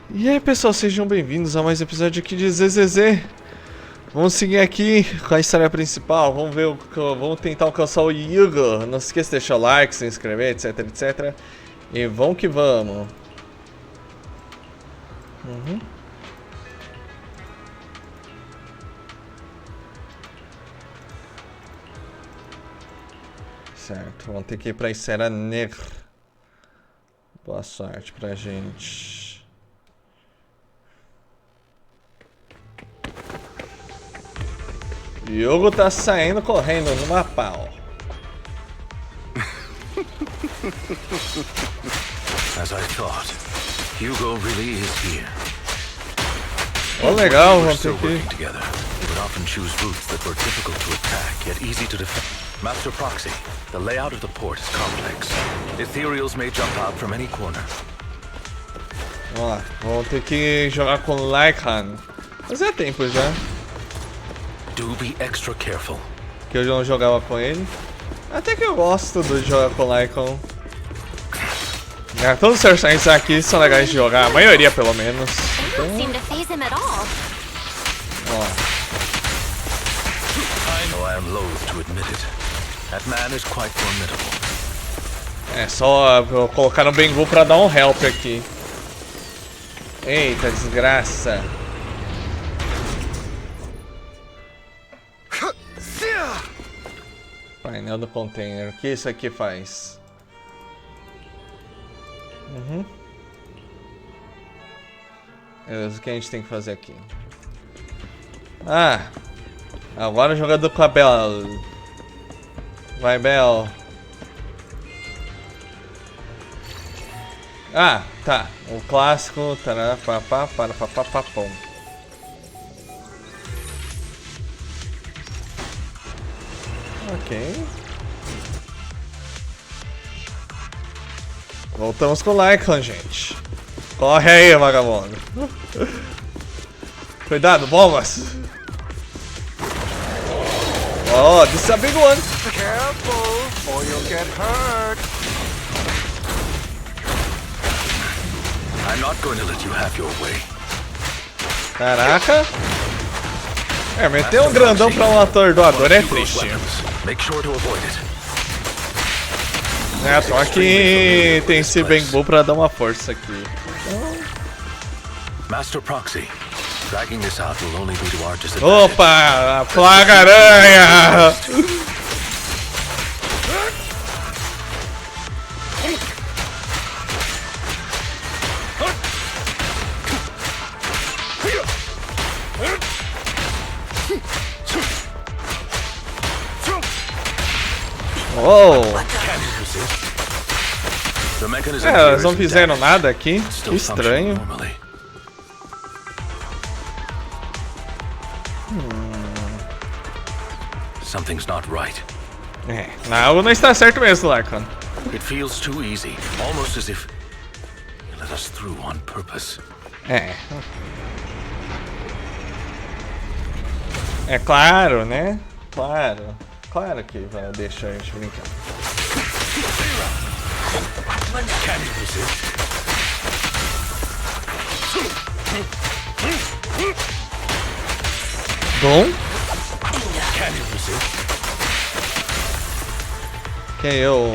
E aí pessoal, sejam bem-vindos a mais um episódio aqui de ZZZ. Vamos seguir aqui com a história principal, vamos tentar alcançar o Hugo. Não se esqueça de deixar o like, se inscrever, etc, etc. E vamos que vamos. Certo, vamos ter que ir pra Serra Negra. Boa sorte pra gente. Hugo tá saindo correndo numa pau. As I thought, Hugo really is here. Oh, legal, vamos ter Still que... working together. We would often choose routes that were difficult to attack, yet easy to defend. Master Proxy, the layout of the port is complex. Ethereals may jump out from any corner. Vamos lá, vamos ter que jogar com Lycan. Fazia tempo já Do be extra careful. que eu não jogava com ele. Até que eu gosto de jogar com Lycan. Todos os personagens aqui são legais de jogar, a maioria pelo menos. Então, ó. I am loath to admit it. That man is quite formidable. É só eu colocar no Bengu pra dar um help aqui. Eita, desgraça. Painel do container. O que isso aqui faz? O que a gente tem que fazer aqui? Ah! Agora o jogador com a Bel. Vai, Bel. Ah, tá. O clássico. Tará, papá, para, papá, papom. Ok. Voltamos com o Lycan, gente. Corre aí, vagabundo. Cuidado, bombas. Oh, this is a big one. Careful, or you'll get hurt. I'm not going to let you have your way. Caraca. É, meter um grandão pra um atordoador é triste. Make sure to avoid it. É, só que tem esse Bengu pra dar uma força aqui. Master Proxy, dragging this out will only be to our disadvantage. Opa, a plaga aranha! Oh! É, eles não fizeram nada aqui. Que estranho. Something's not right. É, algo não está certo mesmo, Lycan. It feels too easy, almost as if you let us through on purpose. É. É claro, né? Claro. Claro que vai deixar a gente brincar. Can you resist? Bom. Can you resist? KO.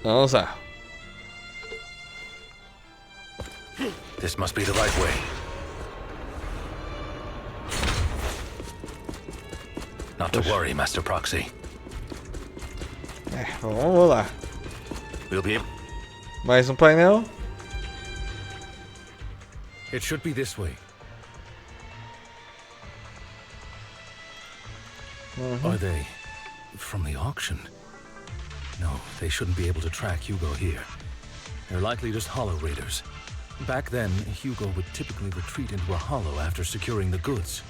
Vamos lá. This must be the right way. Not to worry, Master Proxy. É, vamos lá. We'll be able. Mais um painel. It should be this way. Are they from the auction? No, they shouldn't be able to track Hugo here. They're likely just hollow raiders. Back then, Hugo would typically retreat into a hollow after securing the goods.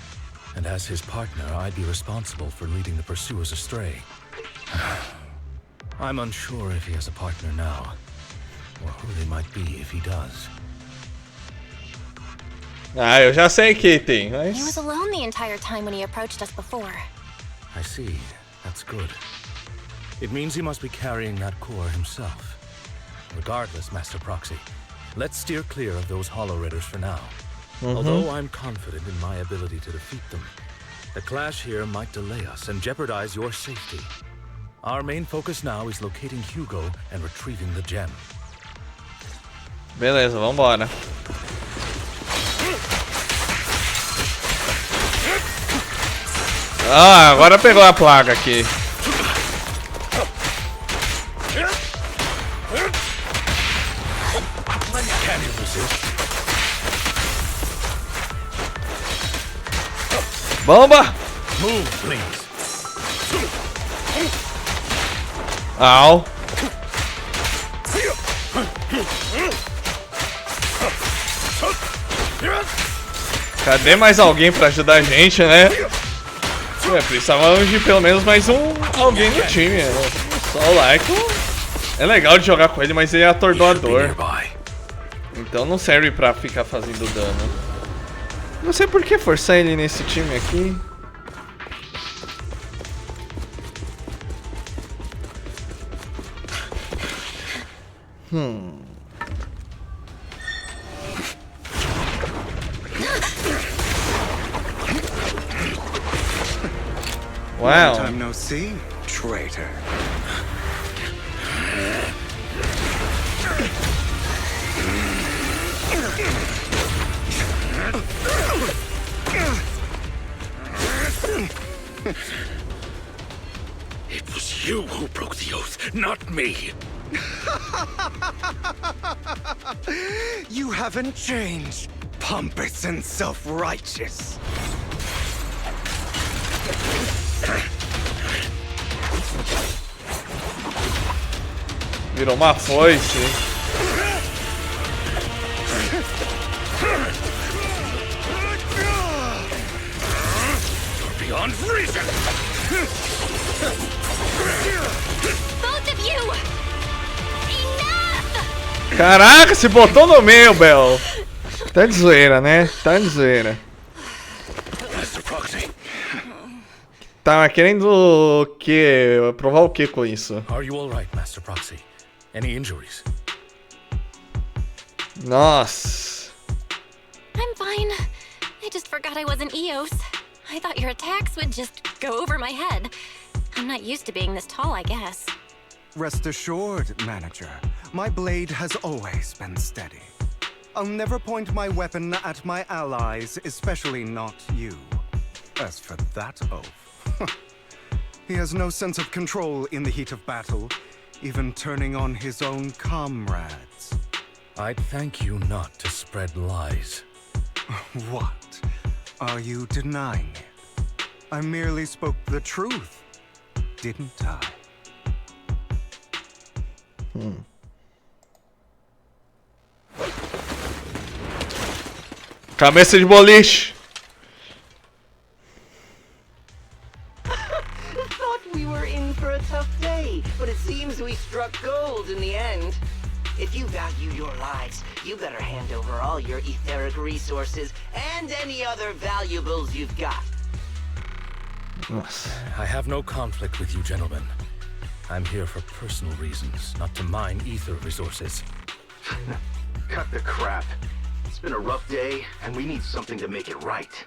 And as his partner, I'd be responsible for leading the pursuers astray. I'm unsure if he has a partner now, or who they might be if he does. Ah, eu já sei que tem, mas... He was alone the entire time when he approached us before. I see. That's good. It means he must be carrying that core himself. Regardless, Master Proxy, let's steer clear of those Hollow Raiders for now. Although I'm confident in my ability to defeat them, the clash here might delay us and jeopardize your safety. Our main focus now is locating Hugo and retrieving the gem. Beleza, vambora. Ah, agora pegou a placa aqui. Bomba! Move, please. Au. Cadê mais alguém pra ajudar a gente, né? Precisávamos de pelo menos mais alguém no time. Só o Lyco é legal de jogar com ele, mas ele é atordoador. Então não serve pra ficar fazendo dano. Não sei por que forçar ele nesse time aqui. Wow. Long time no see, traitor. It was you who broke the oath, not me. You haven't changed, pompous and self-righteous. Virou uma foice. Beyond reason. Both of you! Enough! Caraca, se botou no meio, Bel. Tá de zoeira, né? Tá de zoeira. Master Proxy. Tá querendo o quê? Provar o que com isso? Are you all right, Master Proxy? Any injuries? Nossa. I'm fine. I just forgot I wasn't Eos. I thought your attacks would just go over my head. I'm not used to being this tall, I guess. Rest assured, manager, my blade has always been steady. I'll never point my weapon at my allies, especially not you. As for that oaf, he has no sense of control in the heat of battle, even turning on his own comrades. I'd thank you not to spread lies. What? Are you denying it? I merely spoke the truth, didn't I? Cabeça de boliche. Thought we were in for a tough day, but it seems we struck gold in the end. If you value your lives, you better hand over all your etheric resources and any other valuables you've got. Nossa. I have no conflict with you, gentlemen. I'm here for personal reasons, not to mine ether resources. Cut the crap. It's been a rough day, and we need something to make it right.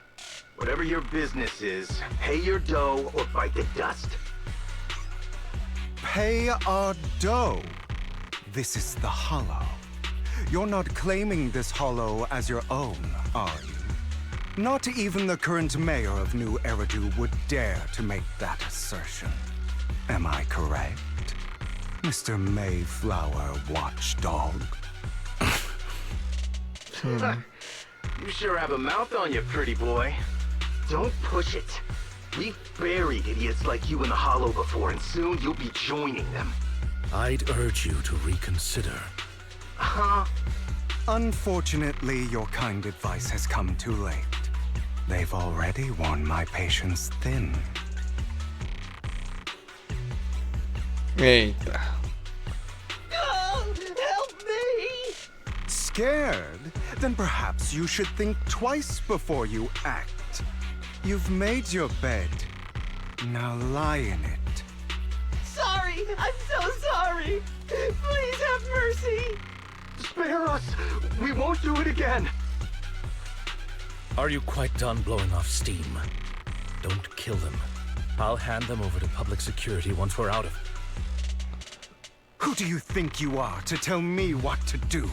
Whatever your business is, pay your dough or bite the dust. Pay our dough. This is the Hollow. You're not claiming this Hollow as your own, are you? Not even the current mayor of New Eridu would dare to make that assertion. Am I correct, Mr. Mayflower Watchdog? You sure have a mouth on you, pretty boy. Don't push it. We've buried idiots like you in the Hollow before, and soon you'll be joining them. I'd urge you to reconsider. Huh? Unfortunately, your kind advice has come too late. They've already worn my patience thin. Eita. Oh, help me! Scared? Then perhaps you should think twice before you act. You've made your bed. Now lie in it. Sorry, I'm so sorry. Please have mercy. Spare us! We won't do it again! Are you quite done blowing off steam? Don't kill them. I'll hand them over to public security once we're out of... Who do you think you are to tell me what to do?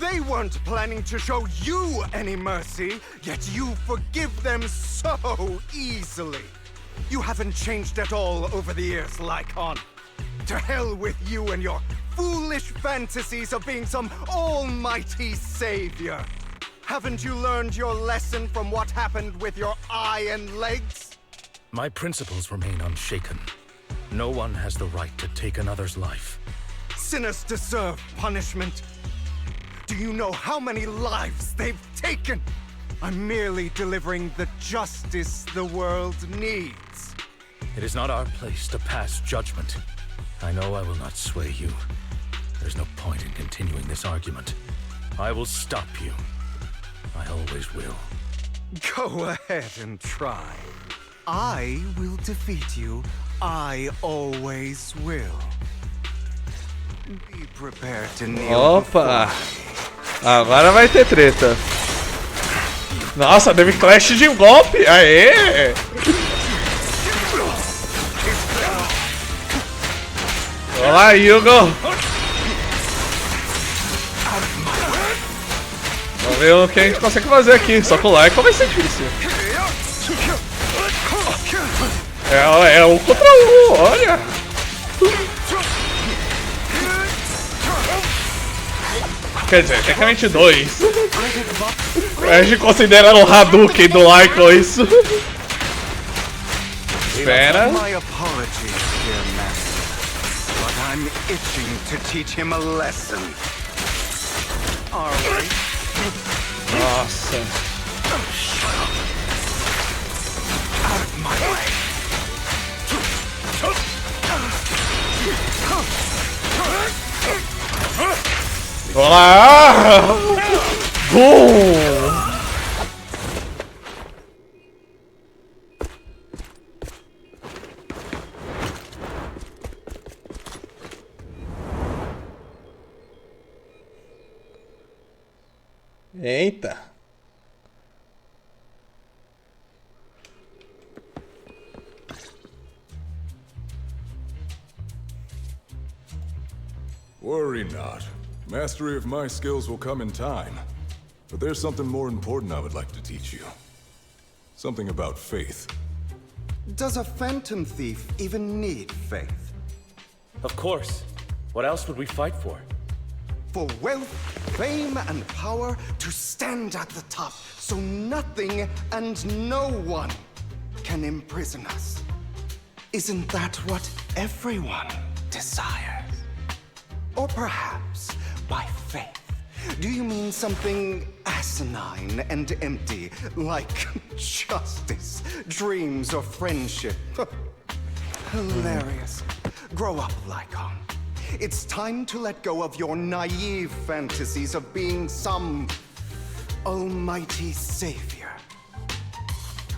They weren't planning to show you any mercy, yet you forgive them so easily. You haven't changed at all over the years, Lycon. To hell with you and your foolish fantasies of being some almighty savior. Haven't you learned your lesson from what happened with your eye and legs? My principles remain unshaken. No one has the right to take another's life. Sinners deserve punishment. Do you know how many lives they've taken? I'm merely delivering the justice the world needs. It is not our place to pass judgment. I know I will not sway you. There's no point in continuing this argument. I will stop you. I always will. Go ahead and try. I will defeat you. I always will. Be prepared to kneel Opa! Agora vai ter treta. Nossa, teve clash de golpe! Aê! Olá, Hugo! Vamos ver o que a gente consegue fazer aqui. Só com o Lycon vai ser difícil. É um contra um, olha! Quer dizer, tecnicamente dois. A gente considera o Hadouken do Lycon isso. Espera. My apologies, dear master, but I'm itching to teach him a lesson. Are we? Nossa. Out of my way. Olá! Boom! Eita! Worry not. Mastery of my skills will come in time. But there's something more important I would like to teach you. Something about faith. Does a phantom thief even need faith? Of course. What else would we fight for? For wealth, fame, and power to stand at the top, so nothing and no one can imprison us. Isn't that what everyone desires? Or perhaps by faith, do you mean something asinine and empty, like justice, dreams, or friendship? Hilarious. Grow up, Lycon. It's time to let go of your naive fantasies of being some almighty savior.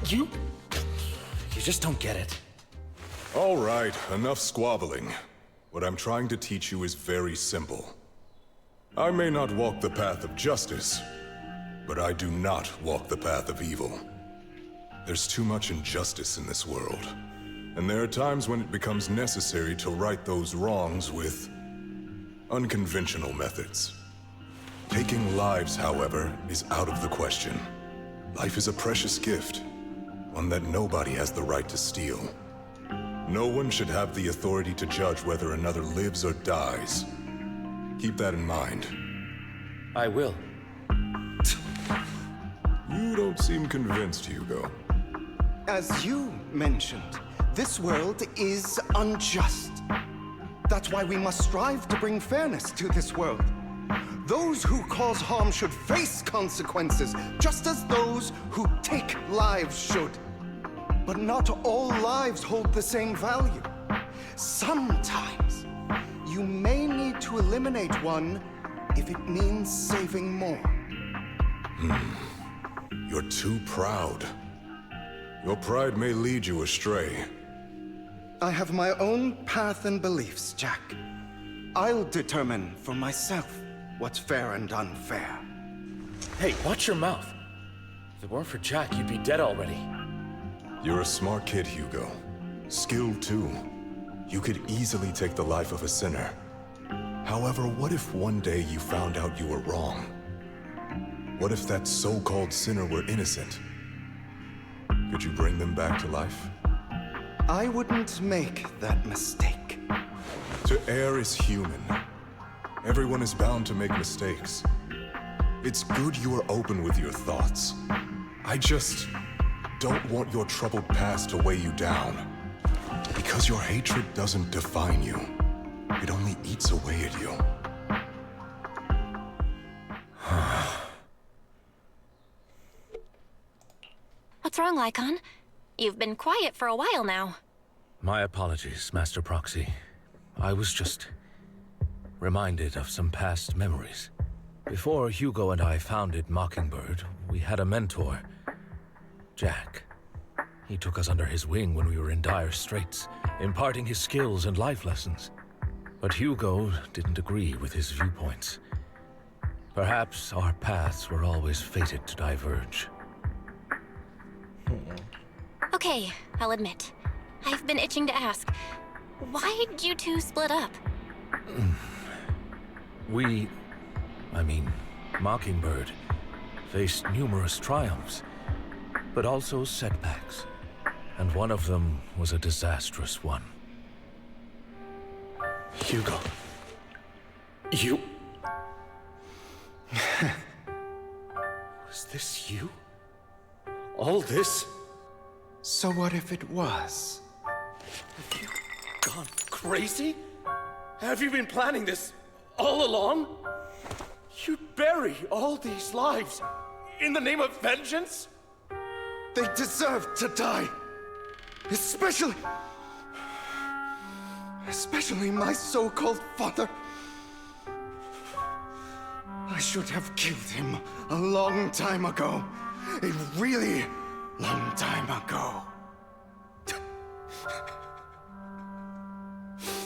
You just don't get it. All right, enough squabbling. What I'm trying to teach you is very simple. I may not walk the path of justice, but I do not walk the path of evil. There's too much injustice in this world, and there are times when it becomes necessary to right those wrongs with unconventional methods. Taking lives, however, is out of the question. Life is a precious gift, one that nobody has the right to steal. No one should have the authority to judge whether another lives or dies. Keep that in mind. I will. You don't seem convinced, Hugo. As you mentioned, this world is unjust. That's why we must strive to bring fairness to this world. Those who cause harm should face consequences, just as those who take lives should. But not all lives hold the same value. Sometimes, you may need to eliminate one if it means saving more. You're too proud. Your pride may lead you astray. I have my own path and beliefs, Jack. I'll determine for myself what's fair and unfair. Hey, watch your mouth. If it weren't for Jack, you'd be dead already. You're a smart kid, Hugo. Skilled too. You could easily take the life of a sinner. However, what if one day you found out you were wrong? What if that so-called sinner were innocent? Could you bring them back to life? I wouldn't make that mistake. To err is human. Everyone is bound to make mistakes. It's good you are open with your thoughts. I just don't want your troubled past to weigh you down. Because your hatred doesn't define you. It only eats away at you. What's wrong, Lycon? You've been quiet for a while now. My apologies, Master Proxy. I was just reminded of some past memories. Before Hugo and I founded Mockingbird, we had a mentor, Jack. He took us under his wing when we were in dire straits, imparting his skills and life lessons. But Hugo didn't agree with his viewpoints. Perhaps our paths were always fated to diverge. Okay, I'll admit. I've been itching to ask. Why'd you two split up? Mockingbird, faced numerous triumphs, but also setbacks. And one of them was a disastrous one. Hugo. You... Was this you? All this? So what if it was? Have you gone crazy? Have you been planning this all along? You'd bury all these lives in the name of vengeance? They deserve to die. Especially my so-called father. I should have killed him a long time ago. A really long time ago.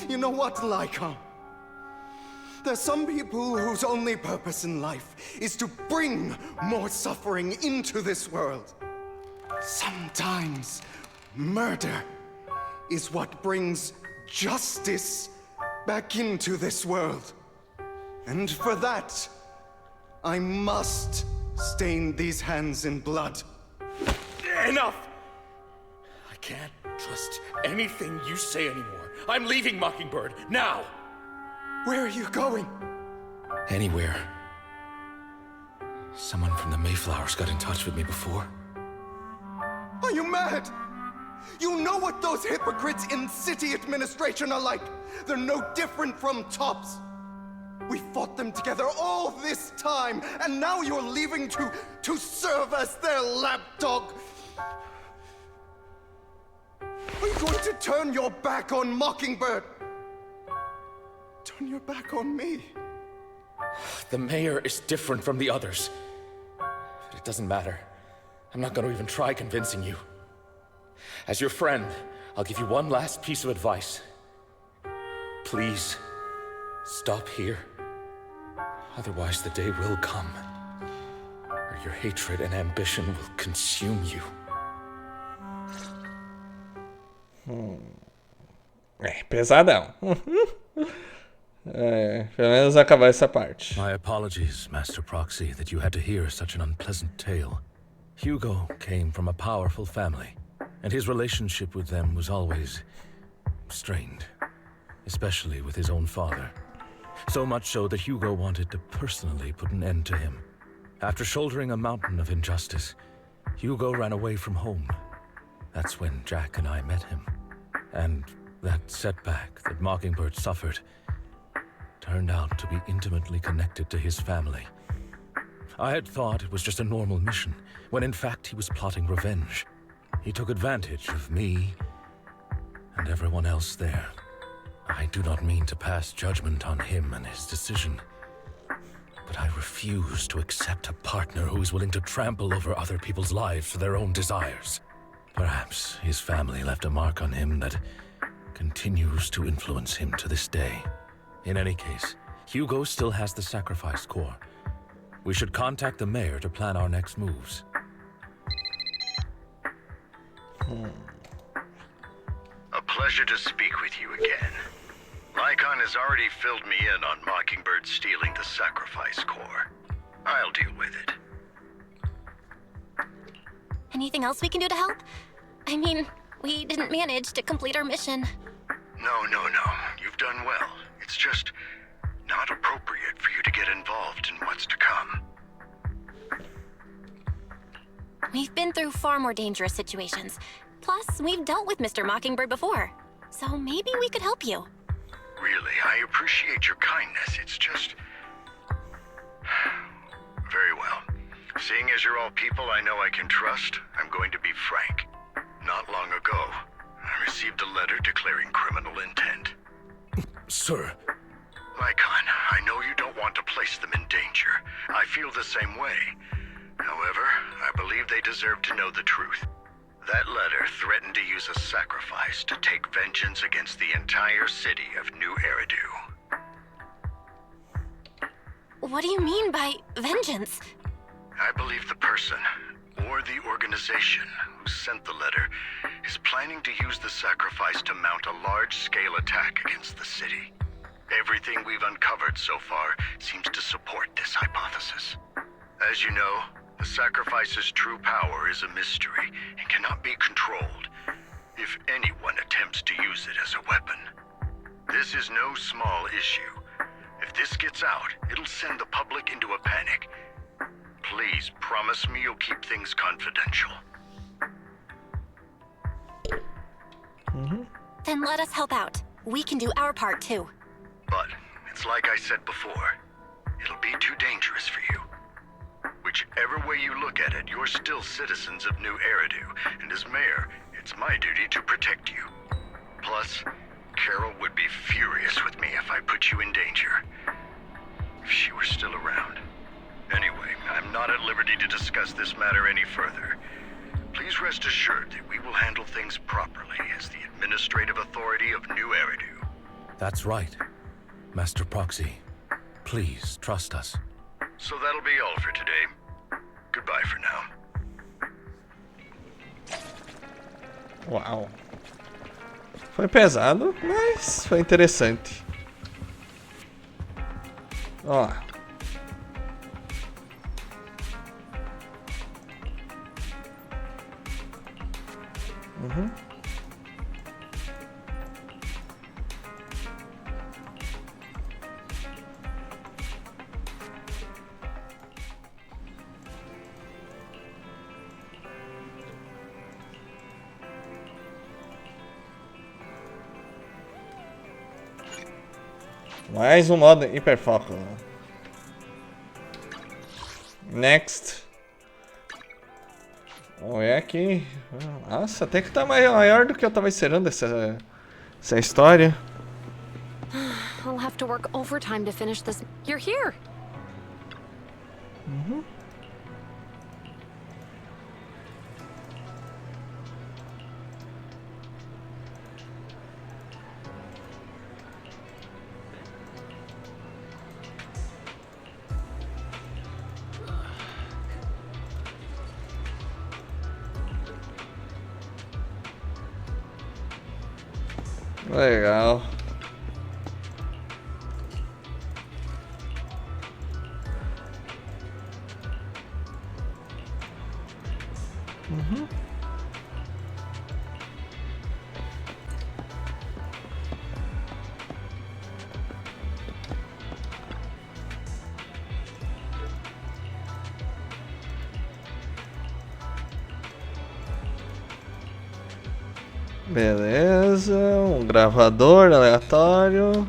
You know what, Lycon? There's some people whose only purpose in life is to bring more suffering into this world. Sometimes murder is what brings justice back into this world. And for that, I must stain these hands in blood. Enough! I can't trust anything you say anymore. I'm leaving Mockingbird, now! Where are you going? Anywhere. Someone from the Mayflowers got in touch with me before. Are you mad? You know what those hypocrites in city administration are like. They're no different from tops. We fought them together all this time, and now you're leaving to serve as their lapdog. Are you going to turn your back on Mockingbird? Turn your back on me? The mayor is different from the others. But it doesn't matter. I'm not going to even try convincing you. As your friend, I'll give you one last piece of advice. Please, stop here. Otherwise, the day will come where your hatred and ambition will consume you. Pesadão. Pelo menos acabar essa parte. My apologies, Master Proxy, that you had to hear such an unpleasant tale. Hugo came from a powerful family, and his relationship with them was always strained, especially with his own father. So much so that Hugo wanted to personally put an end to him. After shouldering a mountain of injustice, Hugo ran away from home. That's when Jack and I met him. And that setback that Mockingbird suffered turned out to be intimately connected to his family. I had thought it was just a normal mission, when in fact he was plotting revenge. He took advantage of me and everyone else there. I do not mean to pass judgment on him and his decision, but I refuse to accept a partner who is willing to trample over other people's lives for their own desires. Perhaps his family left a mark on him that continues to influence him to this day. In any case, Hugo still has the sacrificed core. We should contact the mayor to plan our next moves. A pleasure to speak with you again. Lycon has already filled me in on Mockingbird stealing the sacrifice core. I'll deal with it. Anything else we can do to help? I mean, we didn't manage to complete our mission. No. You've done well. It's just not appropriate for you to get involved in what's to come. We've been through far more dangerous situations. Plus, we've dealt with Mr. Mockingbird before. So maybe we could help you. Really, I appreciate your kindness. It's just... Very well. Seeing as you're all people I know I can trust, I'm going to be frank. Not long ago, I received a letter declaring criminal intent. Sir. Lycon, I know you don't want to place them in danger. I feel the same way. However, I believe they deserve to know the truth. That letter threatened to use a sacrifice to take vengeance against the entire city of New Eridu. What do you mean by vengeance? I believe the person, or the organization, who sent the letter is planning to use the sacrifice to mount a large-scale attack against the city. Everything we've uncovered so far seems to support this hypothesis. As you know, the sacrifice's true power is a mystery and cannot be controlled if anyone attempts to use it as a weapon. This is no small issue. If this gets out, it'll send the public into a panic. Please promise me you'll keep things confidential. Then let us help out. We can do our part too. But it's like I said before, it'll be too dangerous for you. Whichever way you look at it, you're still citizens of New Eridu, and as mayor, it's my duty to protect you. Plus, Carol would be furious with me if I put you in danger. If she were still around. Anyway, I'm not at liberty to discuss this matter any further. Please rest assured that we will handle things properly as the administrative authority of New Eridu. That's right. Master Proxy, please trust us. So that'll be all for today. Goodbye for now. Uau. Foi pesado, mas foi interessante. Ó lá. Mais um modo hiperfoco. Next. Vamos ver aqui. Nossa, até que tá maior do que eu tava esperando essa história. I'll have to work overtime to finish this. You're here. Legal. Beleza, um gravador aleatório.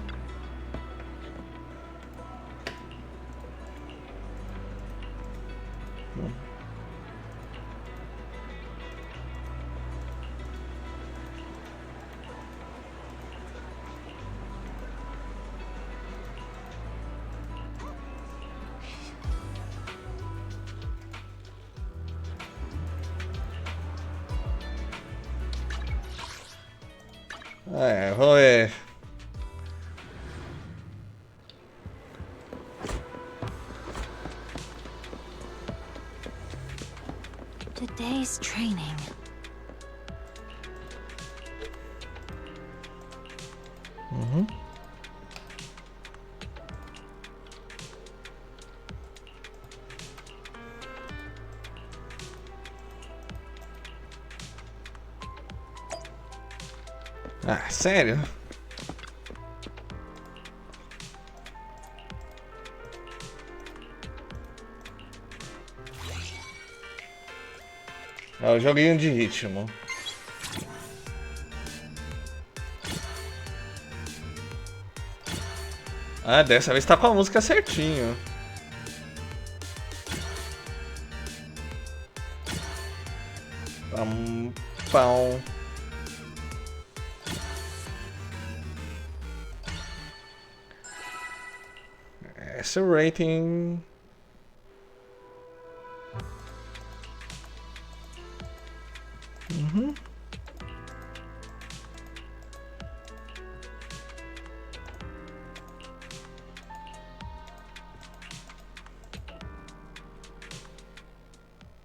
É, vamos ver. Today's training. Ah, sério? É o joguinho de ritmo. Ah, dessa vez tá com a música certinho. Pam, pam. Esse é o rating.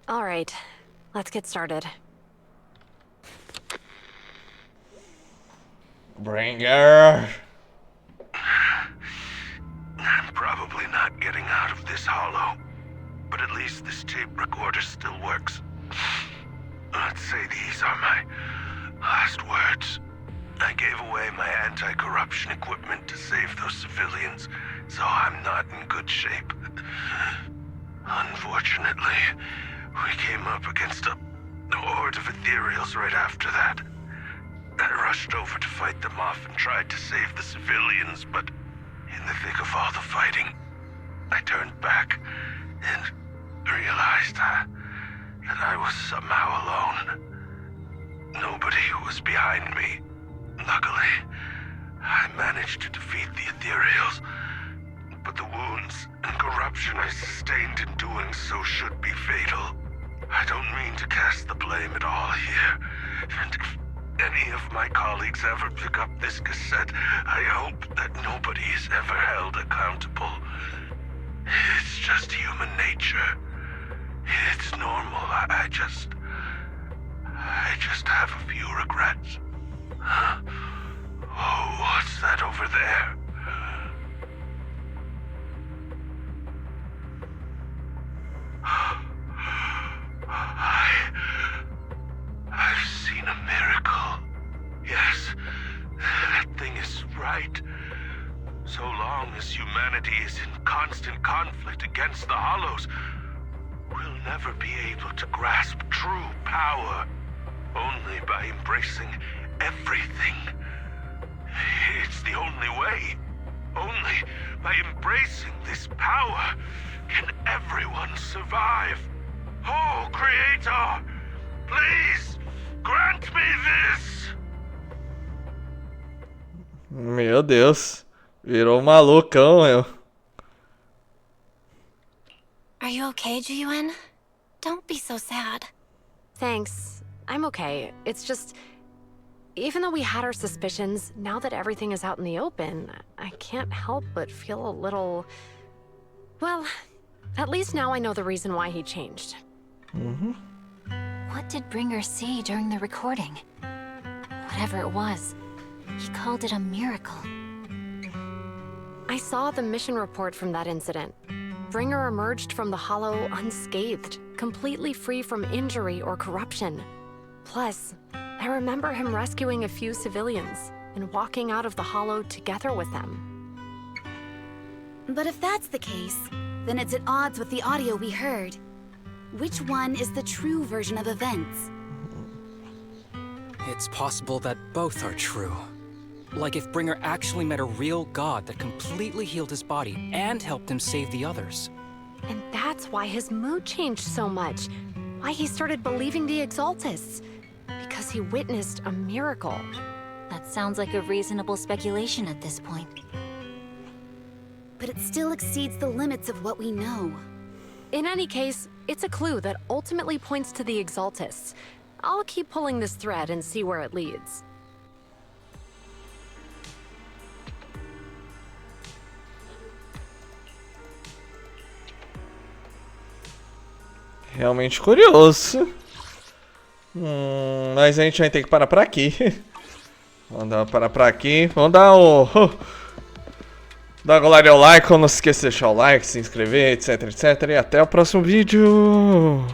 All right, let's get started. Bringer. I'm probably not getting out of this hollow, but at least this tape recorder still works. Let's say these are my last words. I gave away my anti-corruption equipment to save those civilians, so I'm not in good shape. Unfortunately, we came up against a horde of ethereals right after that. I rushed over to fight them off and tried to save the civilians, but in the thick of all the fighting, I turned back and realized that I was somehow alone. Nobody was behind me. Luckily, I managed to defeat the ethereals, but the wounds and corruption I sustained in doing so should be fatal. I don't mean to cast the blame at all here, and if any of my colleagues ever pick up this cassette, I hope that nobody is ever held accountable. It's just human nature. It's normal. I just have a few regrets. Huh? Oh, what's that over there? I've seen a miracle. Yes, that thing is right. So long as humanity is in constant conflict against the Hollows, we'll never be able to grasp true power. Only by embracing everything. It's the only way. Only by embracing this power can everyone survive. Oh, Creator, please grant me this. Meu Deus. Virou malucão, meu. Are you okay, Jiyuan? Don't be so sad. Thanks. I'm okay. It's just... Even though we had our suspicions, now that everything is out in the open, I can't help but feel a little... Well, at least now I know the reason why he changed. What did Bringer see during the recording? Whatever it was, he called it a miracle. I saw the mission report from that incident. Bringer emerged from the Hollow unscathed, completely free from injury or corruption. Plus, I remember him rescuing a few civilians and walking out of the Hollow together with them. But if that's the case, then it's at odds with the audio we heard. Which one is the true version of events? It's possible that both are true. Like if Bringer actually met a real god that completely healed his body and helped him save the others. And that's why his mood changed so much. Why he started believing the Exaltists. Because he witnessed a miracle. That sounds like a reasonable speculation at this point. But it still exceeds the limits of what we know. In any case, it's a clue that ultimately points to the Exaltists. I'll keep pulling this thread and see where it leads. realmente curioso. Mas a gente vai ter que parar por aqui. Vamos parar por aqui. Vamos dar o... Dá glória ao like, não se esqueça de deixar o like, se inscrever, etc, etc. E até o próximo vídeo.